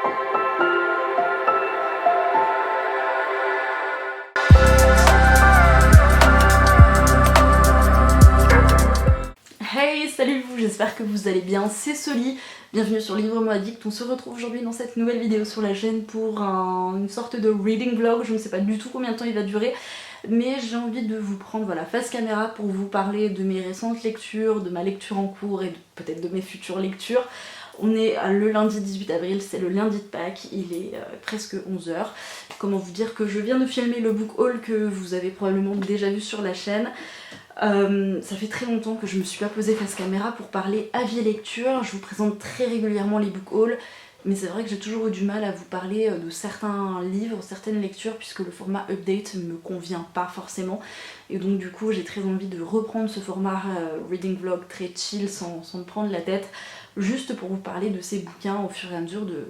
Hey, salut vous, j'espère que vous allez bien, c'est Soli, bienvenue sur Livre-moi Addict. On se retrouve aujourd'hui dans cette nouvelle vidéo sur la chaîne pour une sorte de reading vlog. Je ne sais pas du tout combien de temps il va durer, mais j'ai envie de vous prendre voilà, face caméra pour vous parler de mes récentes lectures, de ma lecture en cours et peut-être de mes futures lectures. On est le lundi 18 avril, c'est le lundi de Pâques, il est presque 11 h. Comment vous dire que je viens de filmer le book haul que vous avez probablement déjà vu sur la chaîne. Ça fait très longtemps que je me suis pas posée face caméra pour parler avis lecture. Je vous présente très régulièrement les book hauls, mais c'est vrai que j'ai toujours eu du mal à vous parler de certains livres, certaines lectures, puisque le format update me convient pas forcément. Et donc du coup j'ai très envie de reprendre ce format reading vlog très chill, sans me prendre la tête, juste pour vous parler de ces bouquins au fur et à mesure de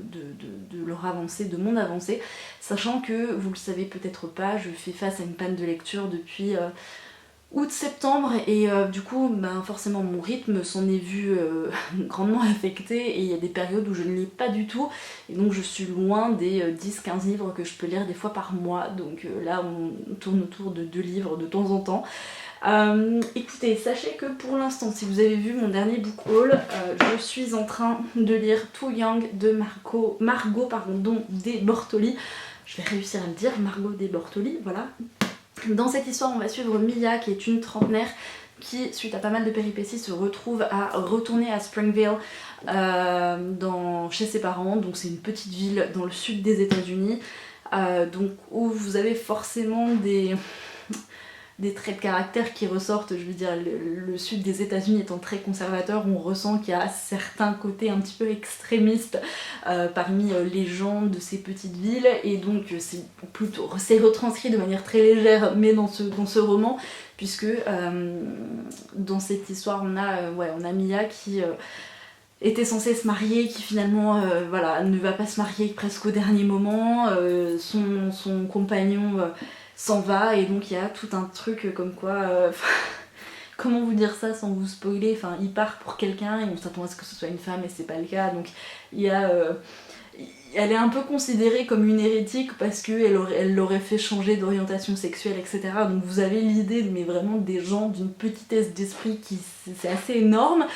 leur avancée, de mon avancée, sachant que, vous le savez peut-être pas, je fais face à une panne de lecture depuis août-septembre et du coup forcément mon rythme s'en est vu grandement affecté et il y a des périodes où je ne lis pas du tout et donc je suis loin des 10-15 livres que je peux lire des fois par mois, donc là on tourne autour de 2 livres de temps en temps. Écoutez, sachez que pour l'instant, si vous avez vu mon dernier book haul, je suis en train de lire Too Young de Margot de Bortoli. Je vais réussir à le dire, Margot de Bortoli, voilà. Dans cette histoire, on va suivre Mia, qui est une trentenaire qui, suite à pas mal de péripéties, se retrouve à retourner à Springville chez ses parents. Donc c'est une petite ville dans le sud des États-Unis, donc où vous avez forcément des traits de caractère qui ressortent. Je veux dire, le sud des États-Unis étant très conservateur, on ressent qu'il y a certains côtés un petit peu extrémistes parmi les gens de ces petites villes, et donc c'est retranscrit de manière très légère, mais dans ce roman, puisque dans cette histoire on a Mia qui était censée se marier, qui finalement voilà, ne va pas se marier presque au dernier moment, son compagnon s'en va, et donc il y a tout un truc comme quoi, comment vous dire ça sans vous spoiler, enfin il part pour quelqu'un et on s'attend à ce que ce soit une femme et c'est pas le cas, donc il y a elle est un peu considérée comme une hérétique parce qu'elle l'aurait fait changer d'orientation sexuelle, etc. Donc vous avez l'idée, mais vraiment des gens d'une petitesse d'esprit qui c'est assez énorme,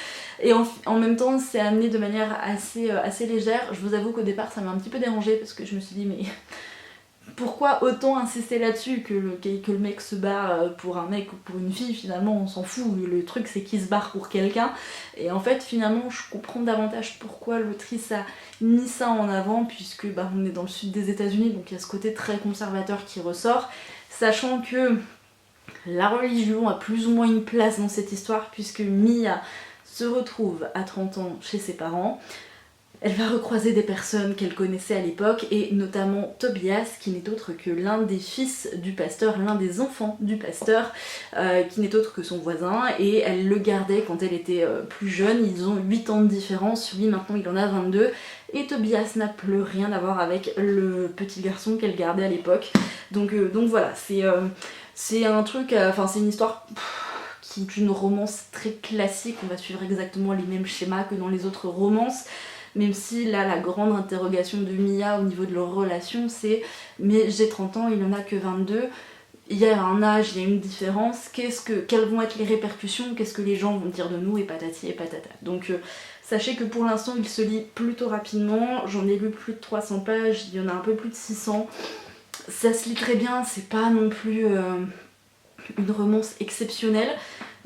et en même temps c'est amené de manière assez légère. Je vous avoue qu'au départ ça m'a un petit peu dérangée parce que je me suis dit mais pourquoi autant insister là-dessus, que le mec se barre pour un mec ou pour une fille, finalement on s'en fout, le truc c'est qu'il se barre pour quelqu'un. Et en fait finalement je comprends davantage pourquoi l'autrice a mis ça en avant, puisque on est dans le sud des États-Unis, donc il y a ce côté très conservateur qui ressort, sachant que la religion a plus ou moins une place dans cette histoire, puisque Mia se retrouve à 30 ans chez ses parents. Elle va recroiser des personnes qu'elle connaissait à l'époque, et notamment Tobias, qui n'est autre que l'un des fils du pasteur, l'un des enfants du pasteur, qui n'est autre que son voisin, et elle le gardait quand elle était plus jeune. Ils ont 8 ans de différence, lui maintenant il en a 22, et Tobias n'a plus rien à voir avec le petit garçon qu'elle gardait à l'époque. Donc voilà, c'est un truc, c'est une histoire qui est une romance très classique, on va suivre exactement les mêmes schémas que dans les autres romances. Même si là la grande interrogation de Mia au niveau de leur relation c'est mais j'ai 30 ans, il en a que 22, il y a un âge, il y a une différence, quelles vont être les répercussions, qu'est-ce que les gens vont dire de nous, et patati et patata. Donc sachez que pour l'instant il se lit plutôt rapidement, j'en ai lu plus de 300 pages, il y en a un peu plus de 600, ça se lit très bien, c'est pas non plus une romance exceptionnelle,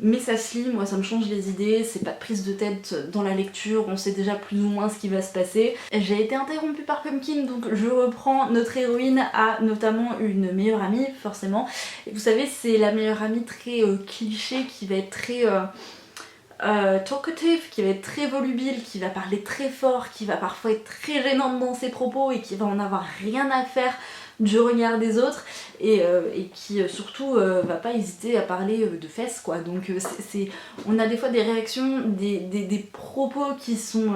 mais ça se lit, moi ça me change les idées, c'est pas de prise de tête dans la lecture, on sait déjà plus ou moins ce qui va se passer. J'ai été interrompue par Pumpkin, donc je reprends. Notre héroïne a notamment une meilleure amie, forcément, et vous savez c'est la meilleure amie très cliché, qui va être très talkative, qui va être très volubile, qui va parler très fort, qui va parfois être très gênante dans ses propos et qui va en avoir rien à faire du regard des autres, et qui surtout va pas hésiter à parler de fesses quoi. Donc on a des fois des réactions, des propos qui sont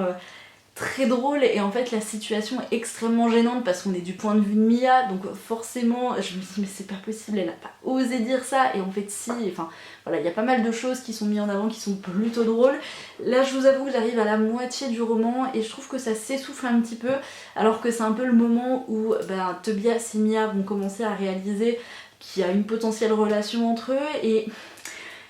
très drôle et en fait la situation est extrêmement gênante parce qu'on est du point de vue de Mia, donc forcément je me dis mais c'est pas possible, elle a pas osé dire ça, et en fait si, enfin voilà, il y a pas mal de choses qui sont mises en avant qui sont plutôt drôles. Là je vous avoue que j'arrive à la moitié du roman et je trouve que ça s'essouffle un petit peu, alors que c'est un peu le moment où Tobias et Mia vont commencer à réaliser qu'il y a une potentielle relation entre eux, et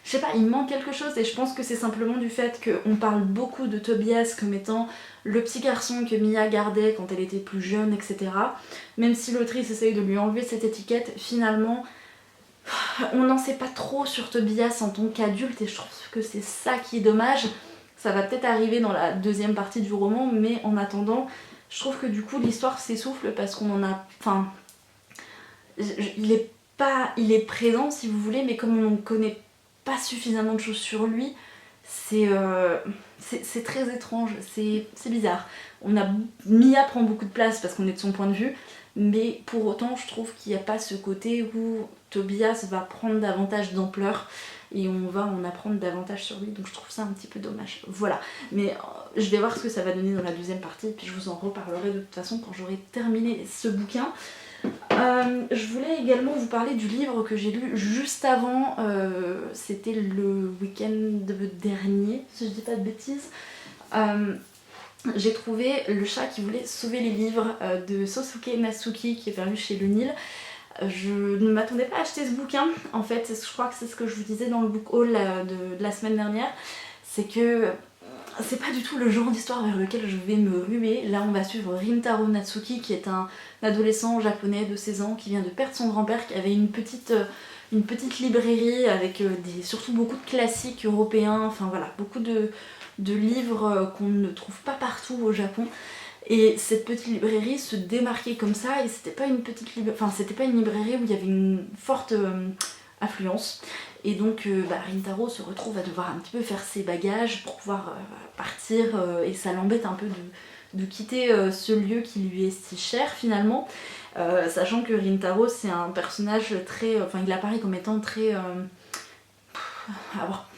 je sais pas, il manque quelque chose, et je pense que c'est simplement du fait qu'on parle beaucoup de Tobias comme étant le petit garçon que Mia gardait quand elle était plus jeune, etc. Même si l'autrice essaye de lui enlever cette étiquette, finalement, on n'en sait pas trop sur Tobias en tant qu'adulte, et je trouve que c'est ça qui est dommage. Ça va peut-être arriver dans la deuxième partie du roman, mais en attendant, je trouve que du coup l'histoire s'essouffle parce qu'on en a... Enfin, il est présent si vous voulez, mais comme on ne connaît pas suffisamment de choses sur lui, c'est très étrange, c'est bizarre. Mia prend beaucoup de place parce qu'on est de son point de vue, mais pour autant je trouve qu'il n'y a pas ce côté où Tobias va prendre davantage d'ampleur et on va en apprendre davantage sur lui, donc je trouve ça un petit peu dommage. Voilà, mais je vais voir ce que ça va donner dans la deuxième partie, et puis je vous en reparlerai de toute façon quand j'aurai terminé ce bouquin. Je voulais également vous parler du livre que j'ai lu juste avant, c'était le week-end dernier, si je dis pas de bêtises. J'ai trouvé Le chat qui voulait sauver les livres de Sosuke Natsuki, qui est paru chez Le Nil. Je ne m'attendais pas à acheter ce bouquin, en fait, je crois que c'est ce que je vous disais dans le book haul de la semaine dernière, c'est que c'est pas du tout le genre d'histoire vers lequel je vais me ruer. Là on va suivre Rintaro Natsuki, qui est un adolescent japonais de 16 ans qui vient de perdre son grand-père, qui avait une petite librairie avec surtout beaucoup de classiques européens, enfin voilà, beaucoup de livres qu'on ne trouve pas partout au Japon. Et cette petite librairie se démarquait comme ça, et c'était pas une librairie où il y avait une forte affluence. Et donc Rintaro se retrouve à devoir un petit peu faire ses bagages pour pouvoir partir, et ça l'embête un peu de quitter ce lieu qui lui est si cher finalement, sachant que Rintaro c'est un personnage très... Enfin il apparaît comme étant très...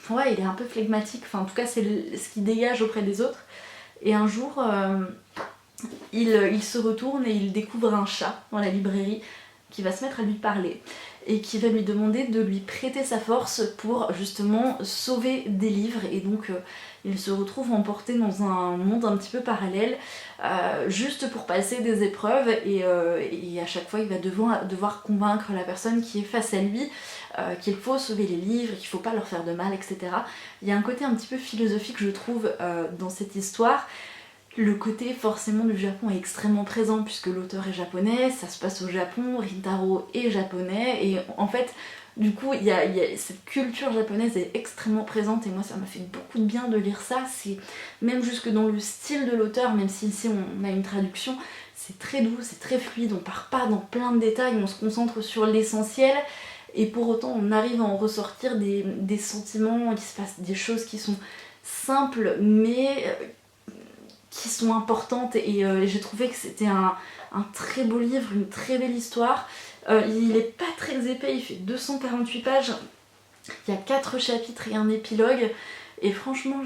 ouais, il est un peu flegmatique, enfin en tout cas c'est ce qu'il dégage auprès des autres. Et un jour il se retourne et il découvre un chat dans la librairie qui va se mettre à lui parler et qui va lui demander de lui prêter sa force pour justement sauver des livres. Et donc il se retrouve emporté dans un monde un petit peu parallèle, juste pour passer des épreuves, et à chaque fois il va devoir convaincre la personne qui est face à lui qu'il faut sauver les livres, qu'il faut pas leur faire de mal, etc. Il y a un côté un petit peu philosophique, je trouve, dans cette histoire. Le côté forcément du Japon est extrêmement présent puisque l'auteur est japonais, ça se passe au Japon, Rintaro est japonais, et en fait du coup il y a cette culture japonaise est extrêmement présente, et moi ça m'a fait beaucoup de bien de lire ça. C'est même jusque dans le style de l'auteur, même si ici on a une traduction, c'est très doux, c'est très fluide, on part pas dans plein de détails, on se concentre sur l'essentiel, et pour autant on arrive à en ressortir des sentiments, il se passe des choses qui sont simples mais qui sont importantes, et j'ai trouvé que c'était un très beau livre, une très belle histoire. Il est pas très épais, il fait 248 pages, il y a 4 chapitres et un épilogue, et franchement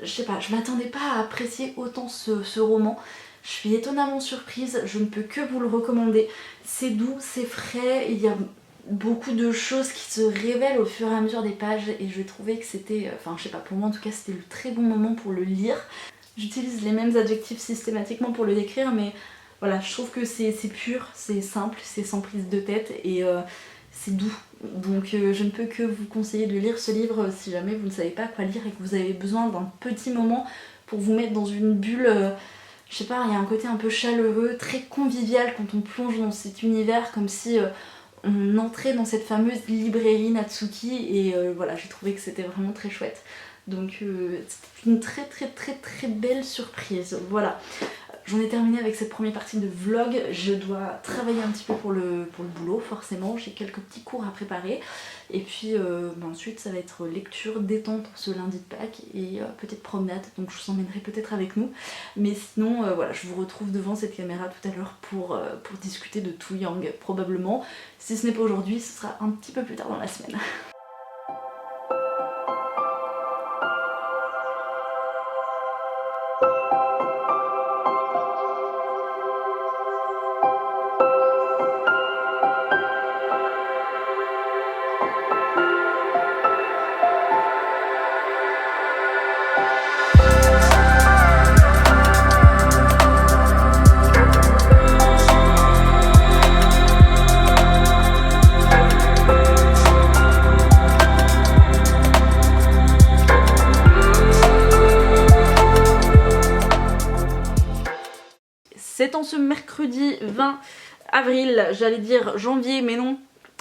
je sais pas, je m'attendais pas à apprécier autant ce roman. Je suis étonnamment surprise, je ne peux que vous le recommander. C'est doux, c'est frais, il y a beaucoup de choses qui se révèlent au fur et à mesure des pages, et je trouvais que c'était, enfin je sais pas, pour moi en tout cas c'était le très bon moment pour le lire. J'utilise les mêmes adjectifs systématiquement pour le décrire, mais voilà, je trouve que c'est pur, c'est simple, c'est sans prise de tête, et c'est doux. Donc je ne peux que vous conseiller de lire ce livre si jamais vous ne savez pas quoi lire et que vous avez besoin d'un petit moment pour vous mettre dans une bulle. Je sais pas, il y a un côté un peu chaleureux, très convivial quand on plonge dans cet univers, comme si on entrait dans cette fameuse librairie Natsuki, et voilà, j'ai trouvé que c'était vraiment très chouette. Donc c'est une très très très très belle surprise, voilà. J'en ai terminé avec cette première partie de vlog, je dois travailler un petit peu pour le boulot forcément, j'ai quelques petits cours à préparer, et puis ensuite ça va être lecture, détente ce lundi de Pâques, et petite promenade, donc je vous emmènerai peut-être avec nous, mais sinon voilà, je vous retrouve devant cette caméra tout à l'heure pour discuter de To Young probablement. Si ce n'est pas aujourd'hui, ce sera un petit peu plus tard dans la semaine. c'est en ce mercredi 20 avril, j'allais dire janvier mais non,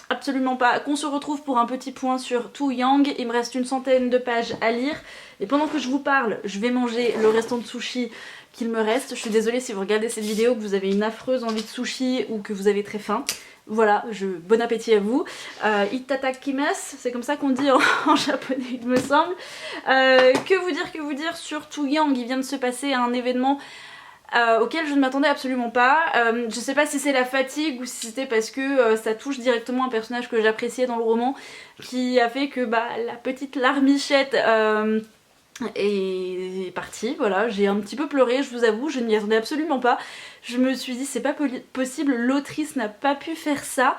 absolument pas, qu'on se retrouve pour un petit point sur Too Young. Il me reste une centaine de pages à lire et pendant que je vous parle, je vais manger le restant de sushi qu'il me reste. Je suis désolée si vous regardez cette vidéo que vous avez une affreuse envie de sushi ou que vous avez très faim. Voilà, bon appétit à vous. Itadakimasu, c'est comme ça qu'on dit en japonais il me semble. Que vous dire sur Too Young, il vient de se passer un événement auquel je ne m'attendais absolument pas. Je sais pas si c'est la fatigue ou si c'était parce que ça touche directement un personnage que j'appréciais dans le roman qui a fait que la petite larmichette est partie, voilà, j'ai un petit peu pleuré, je vous avoue, je ne m'y attendais absolument pas. Je me suis dit c'est pas possible, l'autrice n'a pas pu faire ça.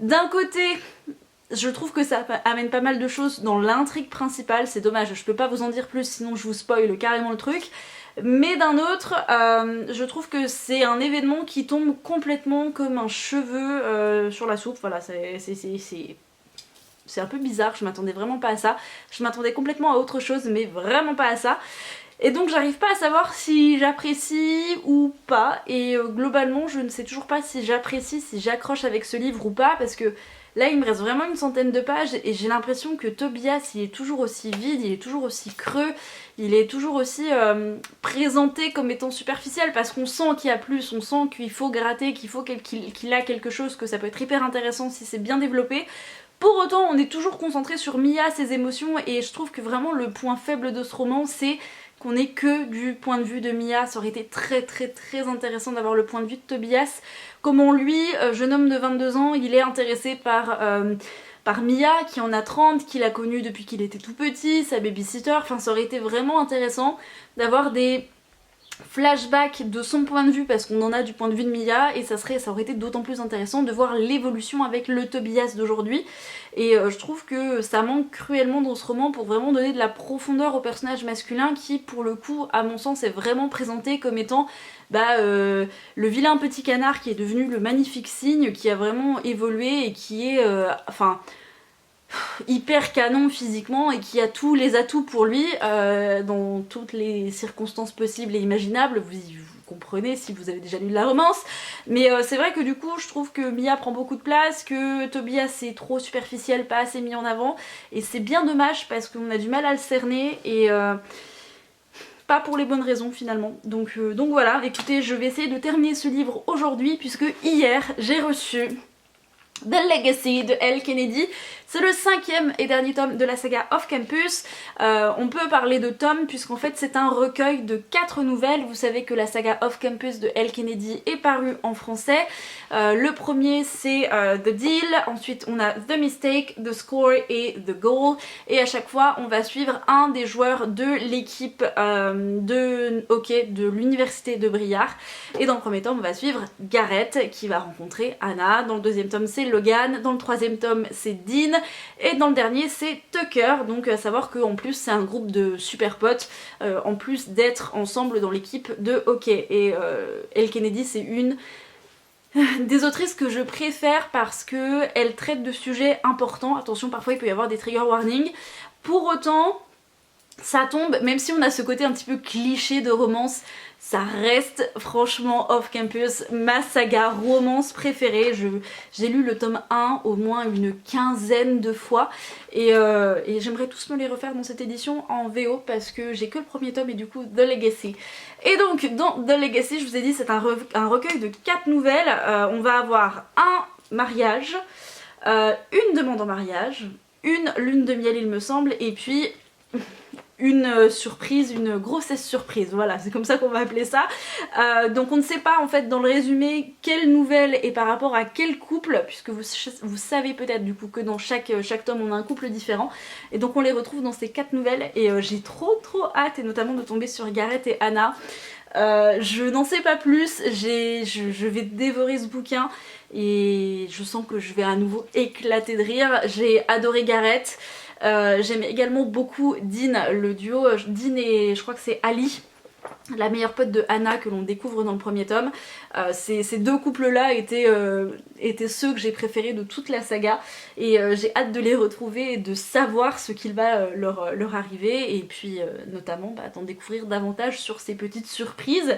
D'un côté, je trouve que ça amène pas mal de choses dans l'intrigue principale, c'est dommage, je peux pas vous en dire plus sinon je vous spoil carrément le truc. Mais d'un autre, je trouve que c'est un événement qui tombe complètement comme un cheveu sur la soupe, voilà, c'est un peu bizarre, je m'attendais vraiment pas à ça. Je m'attendais complètement à autre chose, mais vraiment pas à ça. Et donc j'arrive pas à savoir si j'apprécie ou pas. Et globalement, je ne sais toujours pas si j'apprécie, si j'accroche avec ce livre ou pas. Parce que là, il me reste vraiment une centaine de pages. Et j'ai l'impression que Tobias, il est toujours aussi vide, il est toujours aussi creux. Il est toujours aussi présenté comme étant superficiel. Parce qu'on sent qu'il y a plus, on sent qu'il faut gratter, qu'il a quelque chose, que ça peut être hyper intéressant si c'est bien développé. Pour autant, on est toujours concentré sur Mia, ses émotions, et je trouve que vraiment le point faible de ce roman, c'est qu'on n'est que du point de vue de Mia. Ça aurait été très intéressant d'avoir le point de vue de Tobias. Comment lui, jeune homme de 22 ans, il est intéressé par Mia, qui en a 30, qu'il a connue depuis qu'il était tout petit, sa babysitter. Enfin, ça aurait été vraiment intéressant d'avoir des flashback de son point de vue parce qu'on en a du point de vue de Mia et ça aurait été d'autant plus intéressant de voir l'évolution avec le Tobias d'aujourd'hui et je trouve que ça manque cruellement dans ce roman pour vraiment donner de la profondeur au personnage masculin qui pour le coup à mon sens est vraiment présenté comme étant le vilain petit canard qui est devenu le magnifique cygne qui a vraiment évolué et qui est hyper canon physiquement et qui a tous les atouts pour lui dans toutes les circonstances possibles et imaginables. Vous comprenez si vous avez déjà lu de la romance, mais c'est vrai que du coup je trouve que Mia prend beaucoup de place, que Tobias est trop superficiel, pas assez mis en avant et c'est bien dommage parce qu'on a du mal à le cerner et pas pour les bonnes raisons finalement. Donc voilà, écoutez, je vais essayer de terminer ce livre aujourd'hui puisque hier j'ai reçu The Legacy de Elle Kennedy. C'est le 5e et dernier tome de la saga Off Campus. On peut parler de tome puisqu'en fait c'est un recueil de 4 nouvelles. Vous savez que la saga Off Campus de Elle Kennedy est parue en français. Le premier c'est The Deal, ensuite on a The Mistake, The Score et The Goal. Et à chaque fois on va suivre un des joueurs de l'équipe de hockey de l'université de Briare. Et dans le premier tome on va suivre Garrett qui va rencontrer Anna. Dans le deuxième tome c'est Logan. Dans le troisième tome c'est Dean. Et dans le dernier c'est Tucker, donc à savoir qu'en plus c'est un groupe de super potes en plus d'être ensemble dans l'équipe de hockey. Et Elle Kennedy c'est une des autrices que je préfère parce qu'elle traite de sujets importants. Attention, parfois il peut y avoir des trigger warnings. Pour autant, ça tombe, même si on a ce côté un petit peu cliché de romance, ça reste franchement Off Campus ma saga romance préférée. J'ai lu le tome 1 au moins une quinzaine de fois et j'aimerais tous me les refaire dans cette édition en VO parce que j'ai que le premier tome et du coup The Legacy. Et donc dans The Legacy, je vous ai dit, c'est un recueil de 4 nouvelles. On va avoir un mariage, une demande en mariage, une lune de miel il me semble, et puis une surprise, une grossesse surprise, voilà, c'est comme ça qu'on va appeler ça. Donc on ne sait pas en fait dans le résumé quelle nouvelle est par rapport à quel couple, puisque vous savez peut-être du coup que dans chaque tome on a un couple différent, et donc on les retrouve dans ces 4 nouvelles, et j'ai trop hâte, et notamment de tomber sur Garrett et Anna. Je n'en sais pas plus, je vais dévorer ce bouquin et je sens que je vais à nouveau éclater de rire. J'ai adoré Garrett. J'aime également beaucoup Dean, le duo Dean et je crois que c'est Ali, la meilleure pote de Anna que l'on découvre dans le premier tome. Ces deux couples là étaient ceux que j'ai préférés de toute la saga et j'ai hâte de les retrouver et de savoir ce qu'il va leur arriver et puis notamment d'en découvrir davantage sur ces petites surprises.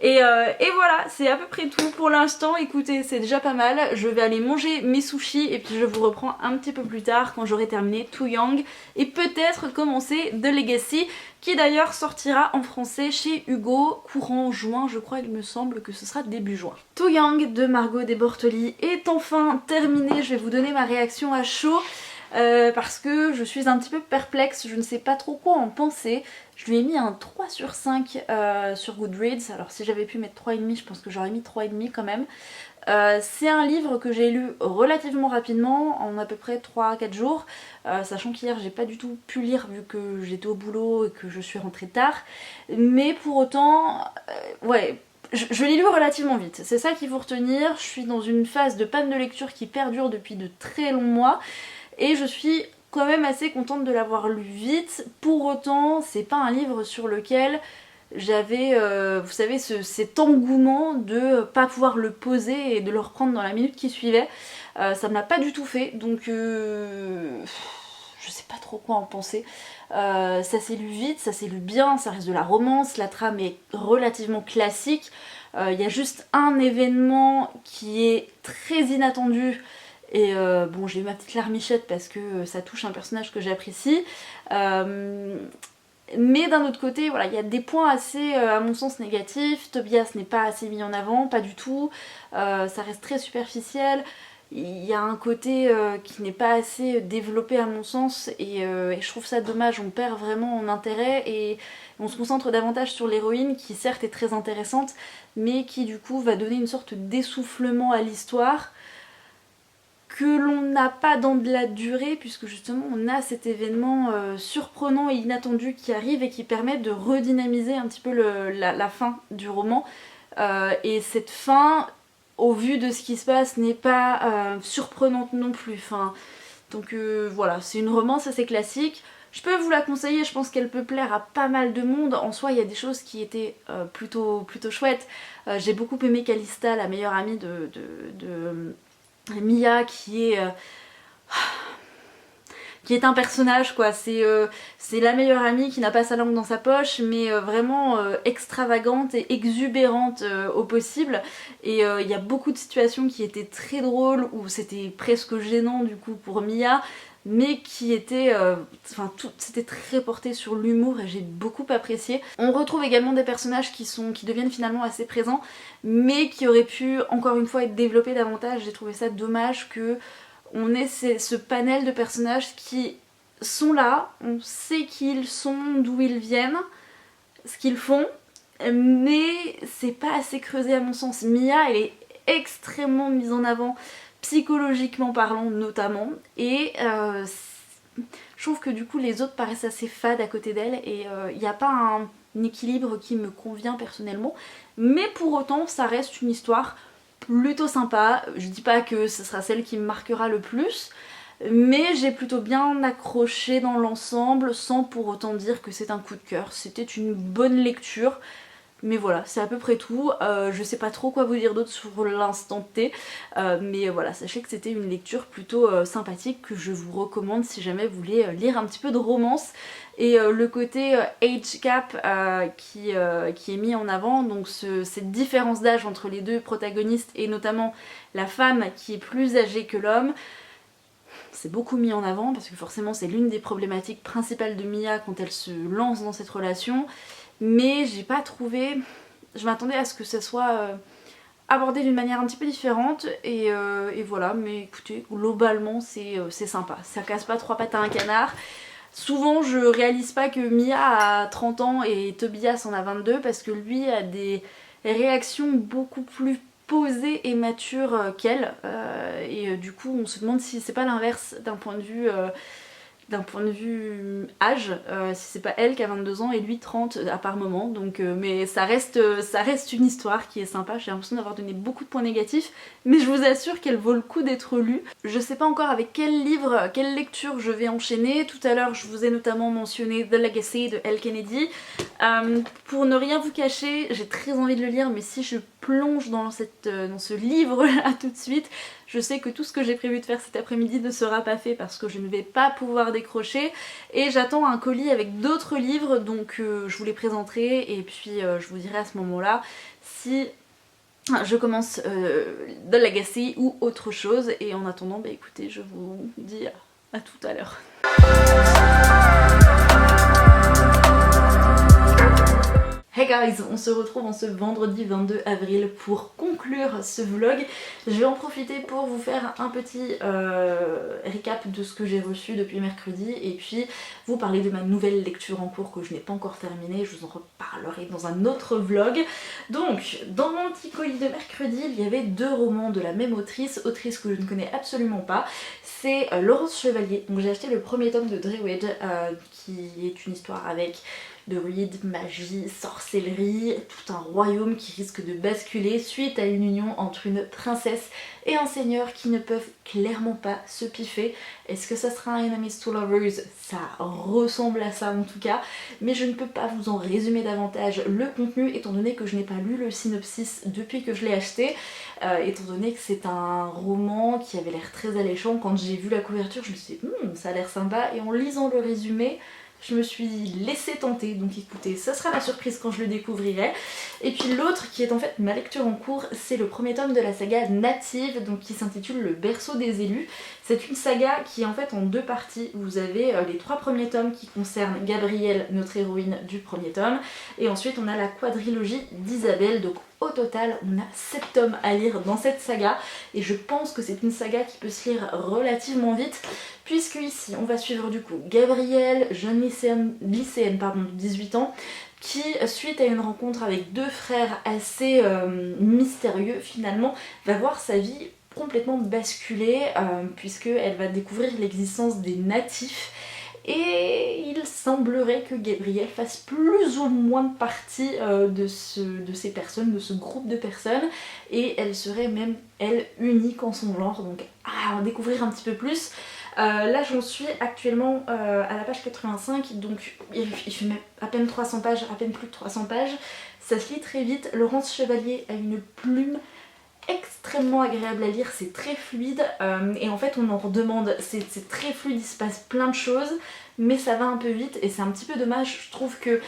Et voilà, c'est à peu près tout pour l'instant. Écoutez, c'est déjà pas mal. Je vais aller manger mes sushis et puis je vous reprends un petit peu plus tard quand j'aurai terminé Too Young et peut-être commencer The Legacy, qui d'ailleurs sortira en français chez Hugo courant juin, je crois, il me semble que ce sera début juin. Too Young de Margot Des Bortoli est enfin terminé. Je vais vous donner ma réaction à chaud. Parce que je suis un petit peu perplexe, je ne sais pas trop quoi en penser. Je lui ai mis un 3 sur 5 sur Goodreads, alors si j'avais pu mettre 3,5 je pense que j'aurais mis 3,5 quand même. C'est un livre que j'ai lu relativement rapidement, en à peu près 3-4 jours, sachant qu'hier j'ai pas du tout pu lire vu que j'étais au boulot et que je suis rentrée tard. Mais pour autant, ouais, je l'ai lu relativement vite, c'est ça qu'il faut retenir. Je suis dans une phase de panne de lecture qui perdure depuis de très longs mois. Et je suis quand même assez contente de l'avoir lu vite. Pour autant, c'est pas un livre sur lequel j'avais, vous savez, cet engouement de pas pouvoir le poser et de le reprendre dans la minute qui suivait. Ça me l'a pas du tout fait, donc je sais pas trop quoi en penser. Ça s'est lu vite, ça s'est lu bien, ça reste de la romance, la trame est relativement classique. Il y a juste un événement qui est très inattendu. Et bon, j'ai eu ma petite larmichette parce que ça touche un personnage que j'apprécie. Mais d'un autre côté, voilà, il y a des points assez, à mon sens, négatifs. Tobias n'est pas assez mis en avant, pas du tout. Ça reste très superficiel. Il y a un côté qui n'est pas assez développé à mon sens et je trouve ça dommage. On perd vraiment en intérêt et on se concentre davantage sur l'héroïne qui certes est très intéressante mais qui du coup va donner une sorte d'essoufflement à l'histoire que l'on n'a pas dans de la durée puisque justement on a cet événement surprenant et inattendu qui arrive et qui permet de redynamiser un petit peu la fin du roman. Et cette fin, au vu de ce qui se passe, n'est pas surprenante non plus. Enfin, donc voilà, c'est une romance assez classique. Je peux vous la conseiller, je pense qu'elle peut plaire à pas mal de monde. En soi, il y a des choses qui étaient plutôt chouettes. J'ai beaucoup aimé Calista, la meilleure amie de Mia, qui est un personnage quoi, c'est la meilleure amie qui n'a pas sa langue dans sa poche mais vraiment extravagante et exubérante au possible et il y a beaucoup de situations qui étaient très drôles où c'était presque gênant du coup pour Mia mais qui étaient, c'était très porté sur l'humour et j'ai beaucoup apprécié. On retrouve également des personnages qui deviennent finalement assez présents mais qui auraient pu encore une fois être développés davantage. J'ai trouvé ça dommage que on ait ce panel de personnages qui sont là, on sait qui ils sont, d'où ils viennent, ce qu'ils font, mais c'est pas assez creusé à mon sens. Mia, elle est extrêmement mise en avant, psychologiquement parlant notamment, et je trouve que du coup les autres paraissent assez fades à côté d'elle, et il n'y a pas un équilibre qui me convient personnellement, mais pour autant ça reste une histoire plutôt sympa. Je dis pas que ce sera celle qui me marquera le plus, mais j'ai plutôt bien accroché dans l'ensemble sans pour autant dire que c'est un coup de cœur. C'était une bonne lecture, mais voilà, c'est à peu près tout. Je sais pas trop quoi vous dire d'autre sur l'instant T, mais voilà, sachez que c'était une lecture plutôt sympathique que je vous recommande si jamais vous voulez lire un petit peu de romance. Et le côté age gap qui est mis en avant, donc cette différence d'âge entre les deux protagonistes et notamment la femme qui est plus âgée que l'homme, c'est beaucoup mis en avant parce que forcément c'est l'une des problématiques principales de Mia quand elle se lance dans cette relation, mais j'ai pas trouvé, je m'attendais à ce que ça soit abordé d'une manière un petit peu différente et voilà, mais écoutez, globalement c'est sympa, ça casse pas trois pattes à un canard. Souvent je réalise pas que Mia a 30 ans et Tobias en a 22 parce que lui a des réactions beaucoup plus posées et matures qu'elle et du coup on se demande si c'est pas l'inverse d'un point de vue âge, si c'est pas elle qui a 22 ans et lui 30 à par moment, donc mais ça reste une histoire qui est sympa. J'ai l'impression d'avoir donné beaucoup de points négatifs, mais je vous assure qu'elle vaut le coup d'être lue. Je sais pas encore avec quel livre, quelle lecture je vais enchaîner. Tout à l'heure je vous ai notamment mentionné The Legacy de Elle Kennedy. Pour ne rien vous cacher, j'ai très envie de le lire, mais si je plonge dans ce livre là tout de suite. Je sais que tout ce que j'ai prévu de faire cet après-midi ne sera pas fait parce que je ne vais pas pouvoir décrocher et j'attends un colis avec d'autres livres, donc je vous les présenterai et puis je vous dirai à ce moment-là si je commence The Legacy ou autre chose. Et en attendant, bah écoutez, je vous dis à tout à l'heure. Hey guys, on se retrouve en ce vendredi 22 avril pour conclure ce vlog. Je vais en profiter pour vous faire un petit récap de ce que j'ai reçu depuis mercredi et puis vous parler de ma nouvelle lecture en cours que je n'ai pas encore terminée. Je vous en reparlerai dans un autre vlog. Donc, dans mon petit colis de mercredi, il y avait 2 romans de la même autrice que je ne connais absolument pas. C'est Laurence Chevalier. Donc j'ai acheté le premier tome de Druid qui est une histoire avec druides, magie, sorcellerie, tout un royaume qui risque de basculer suite à une union entre une princesse et un seigneur qui ne peuvent clairement pas se piffer. Est-ce que ça sera un Enemies to Lovers? Ça ressemble à ça en tout cas, mais je ne peux pas vous en résumer davantage le contenu étant donné que je n'ai pas lu le synopsis depuis que je l'ai acheté, étant donné que c'est un roman qui avait l'air très alléchant. Quand j'ai vu la couverture je me suis dit ça a l'air sympa, et en lisant le résumé je me suis laissée tenter, donc écoutez, ça sera la surprise quand je le découvrirai. Et puis l'autre qui est en fait ma lecture en cours, c'est le premier tome de la saga Native, donc qui s'intitule Le Berceau des élus. C'est une saga qui est en fait en 2 parties. Vous avez les 3 premiers tomes qui concernent Gabrielle, notre héroïne du premier tome, et ensuite on a la quadrilogie d'Isabelle. Donc au total on a 7 tomes à lire dans cette saga, et je pense que c'est une saga qui peut se lire relativement vite, puisque ici on va suivre du coup Gabrielle, jeune lycéenne de 18 ans, qui suite à une rencontre avec 2 frères assez mystérieux finalement va voir sa vie complètement basculer, puisqu'elle va découvrir l'existence des natifs. Et il semblerait que Gabrielle fasse plus ou moins partie de ces personnes, de ce groupe de personnes, et elle serait même, elle, unique en son genre, donc à en découvrir un petit peu plus. Là j'en suis actuellement à la page 85, donc il fait même à peine 300 pages, à peine plus de 300 pages. Ça se lit très vite. Laurence Chevalier a une plume extrêmement agréable à lire, c'est très fluide, et en fait on en redemande, c'est très fluide, il se passe plein de choses, mais ça va un peu vite et c'est un petit peu dommage. Je trouve que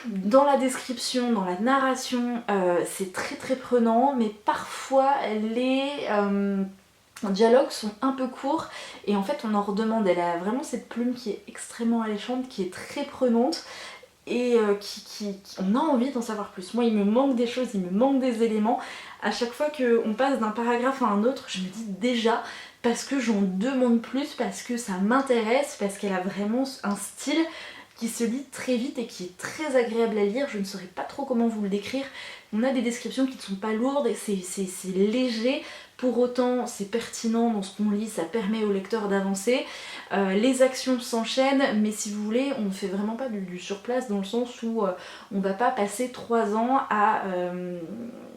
dans la description, dans la narration, c'est très prenant, mais parfois les dialogues sont un peu courts et en fait on en redemande. Elle a vraiment cette plume qui est extrêmement alléchante, qui est très prenante, et on a envie d'en savoir plus. Moi il me manque des choses, il me manque des éléments. À chaque fois qu'on passe d'un paragraphe à un autre, je me dis déjà, parce que j'en demande plus, parce que ça m'intéresse, parce qu'elle a vraiment un style qui se lit très vite et qui est très agréable à lire. Je ne saurais pas trop comment vous le décrire. On a des descriptions qui ne sont pas lourdes, c'est léger, pour autant c'est pertinent dans ce qu'on lit, ça permet au lecteur d'avancer. Les actions s'enchaînent, mais si vous voulez, on ne fait vraiment pas du surplace, dans le sens où on va pas passer 3 ans à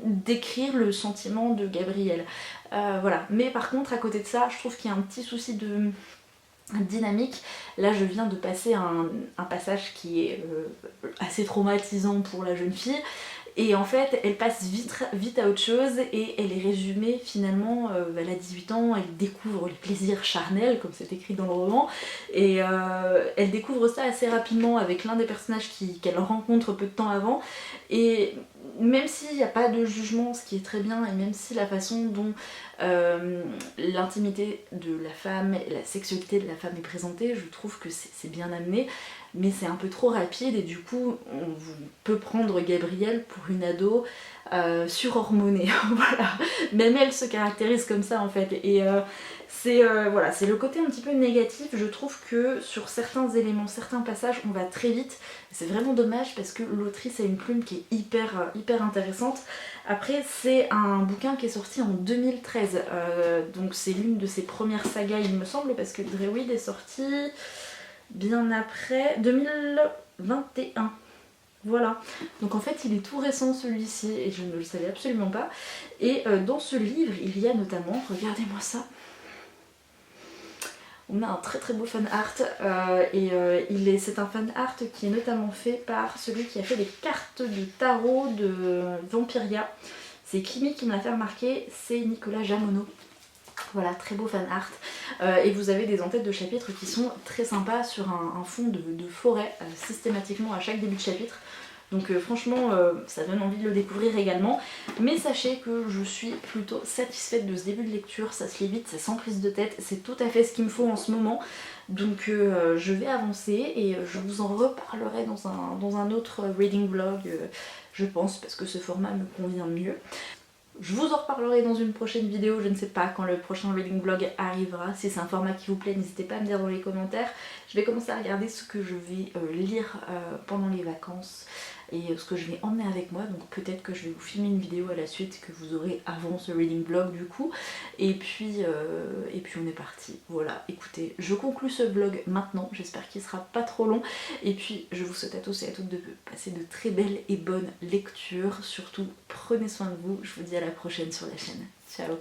décrire le sentiment de Gabrielle. Voilà. Mais par contre, à côté de ça, je trouve qu'il y a un petit souci de dynamique. Là je viens de passer un passage qui est assez traumatisant pour la jeune fille, et en fait elle passe vite à autre chose, et elle est résumée finalement, elle a 18 ans, elle découvre les plaisirs charnels comme c'est écrit dans le roman, et elle découvre ça assez rapidement avec l'un des personnages qu'elle rencontre peu de temps avant. Et même s'il n'y a pas de jugement, ce qui est très bien, et même si la façon dont l'intimité de la femme et la sexualité de la femme est présentée, je trouve que c'est bien amené, mais c'est un peu trop rapide, et du coup on peut prendre Gabrielle pour une ado surhormonée. Voilà, même elle se caractérise comme ça en fait, et voilà, c'est le côté un petit peu négatif. Je trouve que sur certains éléments, certains passages, on va très vite. C'est vraiment dommage parce que l'autrice a une plume qui est hyper intéressante. Après, c'est un bouquin qui est sorti en 2013, donc c'est l'une de ses premières sagas il me semble, parce que Druid est sorti bien après, 2021. Voilà, donc en fait il est tout récent celui-ci, et je ne le savais absolument pas. Et dans ce livre il y a notamment, regardez-moi ça, On a un très très beau fan art c'est un fan art qui est notamment fait par celui qui a fait les cartes de tarot de Vampiria. C'est Kimi qui me l'a fait remarquer, c'est Nicolas Jamono. Voilà, très beau fan art. Et vous avez des en-têtes de chapitres qui sont très sympas sur un fond de forêt systématiquement à chaque début de chapitre. Donc franchement ça donne envie de le découvrir également. Mais sachez que je suis plutôt satisfaite de ce début de lecture, ça se lit vite, c'est sans prise de tête, c'est tout à fait ce qu'il me faut en ce moment. Donc je vais avancer et je vous en reparlerai dans un autre reading vlog, je pense, parce que ce format me convient mieux. Je vous en reparlerai dans une prochaine vidéo, je ne sais pas quand le prochain reading vlog arrivera. Si c'est un format qui vous plaît, n'hésitez pas à me dire dans les commentaires. Je vais commencer à regarder ce que je vais lire pendant les vacances et ce que je vais emmener avec moi. Donc peut-être que je vais vous filmer une vidéo à la suite que vous aurez avant ce reading vlog du coup. Et puis on est parti. Voilà, écoutez, je conclue ce vlog maintenant. J'espère qu'il sera pas trop long. Et puis je vous souhaite à tous et à toutes de passer de très belles et bonnes lectures. Surtout, prenez soin de vous. Je vous dis à la prochaine sur la chaîne. Ciao!